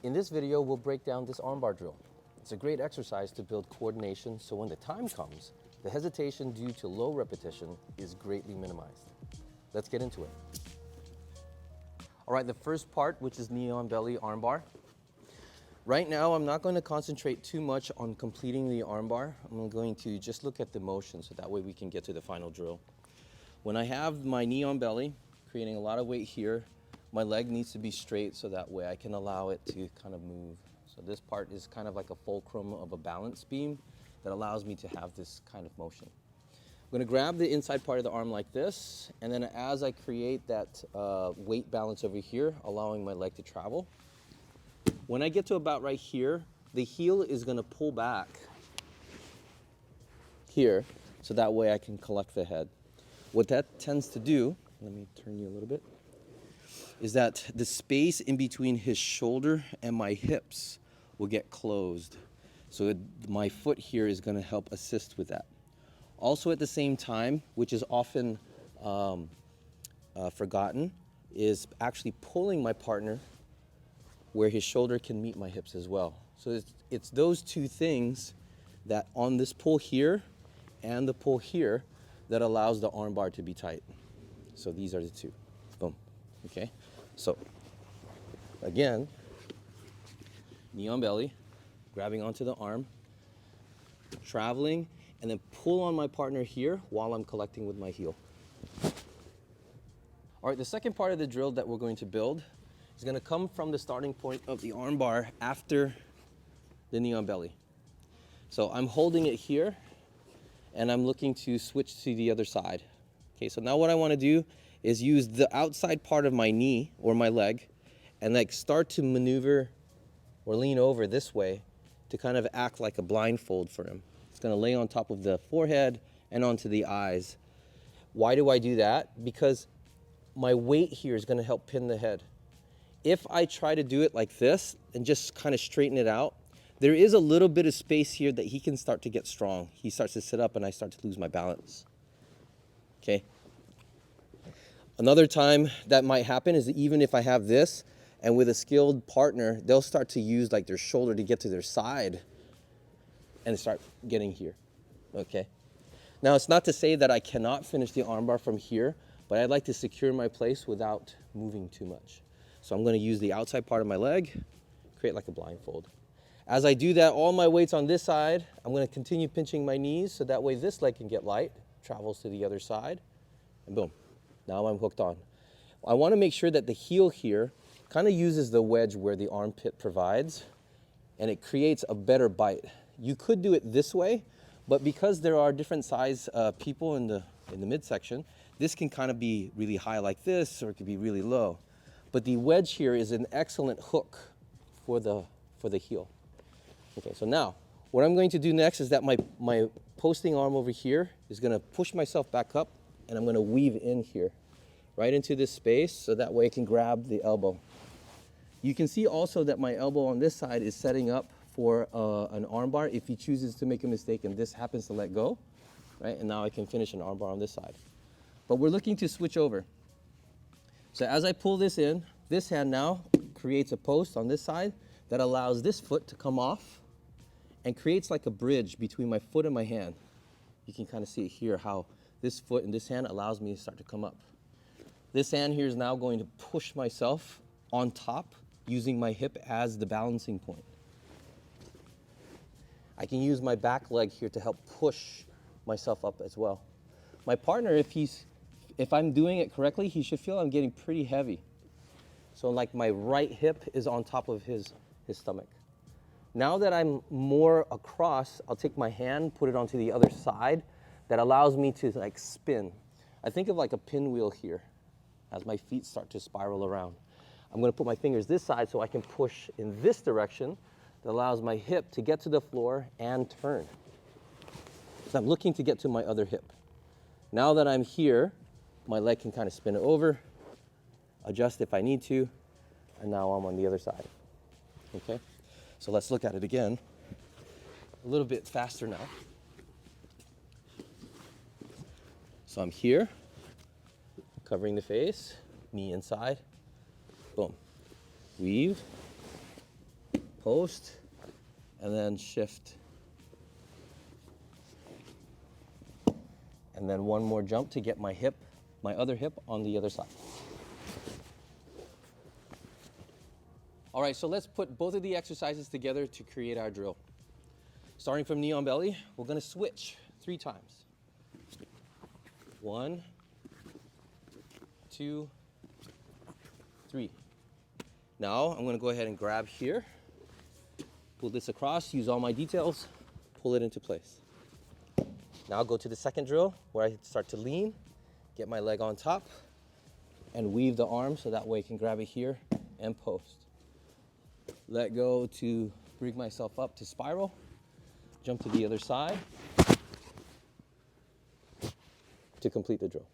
In this video, we'll break down this armbar drill. It's a great exercise to build coordination so when the time comes, the hesitation due to low repetition is greatly minimized. Let's get into it. All right, the first part, which is knee on belly armbar. Right now, I'm not going to concentrate too much on completing the armbar. I'm going to just look at the motion so that way we can get to the final drill. When I have my knee on belly, creating a lot of weight here, my leg needs to be straight so that way I can allow it to kind of move. So this part is kind of like a fulcrum of a balance beam that allows me to have this kind of motion. I'm going to grab the inside part of the arm like this, and then as I create that weight balance over here, allowing my leg to travel. When I get to about right here, the heel is going to pull back here, so that way I can collect the head. What that tends to do, let me turn you a little bit, is that the space in between his shoulder and my hips will get closed. So my foot here is going to help assist with that. Also at the same time, which is often forgotten, is actually pulling my partner where his shoulder can meet my hips as well. So it's those two things that on this pull here and the pull here that allows the arm bar to be tight. So these are the two. Boom. Okay? So again, knee on belly, grabbing onto the arm, traveling, and then pull on my partner here while I'm collecting with my heel. All right, the second part of the drill that we're going to build is going to come from the starting point of the arm bar after the knee on belly. So I'm holding it here, and I'm looking to switch to the other side. Okay, so now what I want to do is use the outside part of my knee or my leg and like start to maneuver or lean over this way to kind of act like a blindfold for him. It's going to lay on top of the forehead and onto the eyes. Why do I do that? Because my weight here is going to help pin the head. If I try to do it like this and just kind of straighten it out, there is a little bit of space here that he can start to get strong. He starts to sit up and I start to lose my balance. Okay. Another time that might happen is even if I have this and with a skilled partner, they'll start to use like their shoulder to get to their side and start getting here. Okay. Now it's not to say that I cannot finish the armbar from here, but I'd like to secure my place without moving too much. So I'm going to use the outside part of my leg, create like a blindfold. As I do that, all my weight's on this side. I'm going to continue pinching my knees so that way this leg can get light, travels to the other side, and boom, now I'm hooked on. I want to make sure that the heel here kind of uses the wedge where the armpit provides, and it creates a better bite. You could do it this way, but because there are different size people in the midsection, this can kind of be really high like this, or it could be really low. But the wedge here is an excellent hook for the heel. Okay, so now what I'm going to do next is that my posting arm over here is going to push myself back up, and I'm going to weave in here, right into this space, so that way I can grab the elbow. You can see also that my elbow on this side is setting up for an armbar if he chooses to make a mistake and this happens to let go, right? And now I can finish an armbar on this side. But we're looking to switch over. So as I pull this in, this hand now creates a post on this side that allows this foot to come off and creates like a bridge between my foot and my hand. You can kind of see here how this foot and this hand allows me to start to come up. This hand here is now going to push myself on top using my hip as the balancing point. I can use my back leg here to help push myself up as well. My partner, if I'm doing it correctly, he should feel I'm getting pretty heavy. So like my right hip is on top of his stomach. Now that I'm more across, I'll take my hand, put it onto the other side. That allows me to like spin. I think of like a pinwheel here as my feet start to spiral around. I'm going to put my fingers this side so I can push in this direction. That allows my hip to get to the floor and turn. So I'm looking to get to my other hip. Now that I'm here, my leg can kind of spin it over, adjust if I need to, and now I'm on the other side. Okay? So let's look at it again. A little bit faster now. So I'm here, covering the face, knee inside, boom. Weave, post, and then shift. And then one more jump to get my other hip on the other side. All right, so let's put both of the exercises together to create our drill. Starting from knee on belly, we're gonna switch 3 times. 1, 2, 3. Now I'm gonna go ahead and grab here, pull this across, use all my details, pull it into place. Now I'll go to the second drill where I start to lean, get my leg on top, and weave the arm so that way I can grab it here and post. Let go to bring myself up to spiral, jump to the other side to complete the drill.